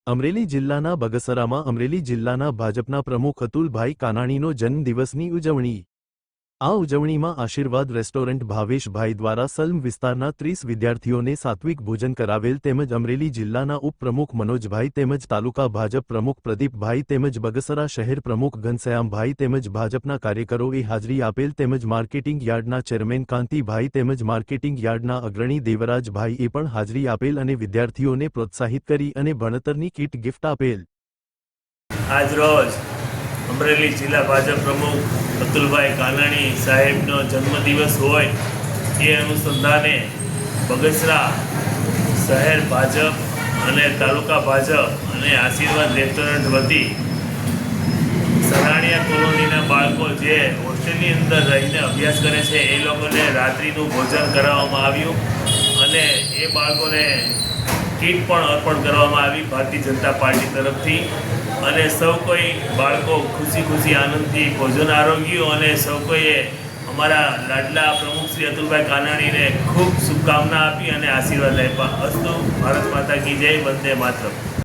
અમરેલી જિલ્લાના બગસરામાં અમરેલી જિલ્લાના ભાજપના પ્રમુખ અતુલભાઈ કાનાણીનો જન્મદિવસની ઉજવણી। આ ઉજવણીમાં આશીર્વાદ રેસ્ટોરન્ટ ભાવેશભાઈ દ્વારા સલ્મ વિસ્તારના 30 વિદ્યાર્થીઓને સાત્વિક ભોજન કરાવેલ તેમજ અમરેલી જિલ્લાના ઉપપ્રમુખ મનોજભાઈ તેમજ તાલુકા ભાજપ પ્રમુખ પ્રદીપભાઈ તેમજ બગસરા શહેર પ્રમુખ ઘનશ્યામભાઈ તેમજ ભાજપના કાર્યકરોએ હાજરી આપેલ તેમજ માર્કેટિંગ યાર્ડના ચેરમેન કાંતિભાઈ તેમજ માર્કેટિંગ યાર્ડના અગ્રણી દેવરાજભાઈએ પણ હાજરી આપેલ અને વિદ્યાર્થીઓને પ્રોત્સાહિત કરી અને ભણતરની કીટ ગિફ્ટ આપેલ। આજરોજ અમરેલી જિલ્લા ભાજપ પ્રમુખ અતુલભાઈ કાનાણી સાહેબનો જન્મદિવસ હોય એ અનુસંધાને બગસરા શહેર ભાજપ અને તાલુકા ભાજપ અને આશીર્વાદ રેસ્ટોરન્ટ વતી સરાણીયા કોલોનીના બાળકો જે હોસ્ટેલની અંદર રહીને અભ્યાસ કરે છે એ લોકોને રાત્રિનું ભોજન કરાવવામાં આવ્યું અને એ બાળકોને કીટ પણ અર્પણ કરવામાં આવી ભારતીય જનતા પાર્ટી તરફથી અને સૌ કોઈ બાળકો ખુશી આનંદથી ભોજન આરોગ્યું અને સૌ કોઈએ અમારા લાડલા પ્રમુખ શ્રી અતુલભાઈ કાનાણીને ખૂબ શુભકામના આપી અને આશીર્વાદ આપ્યા। અસ્તુ ભારત માતા કી જય, વંદે માતરમ।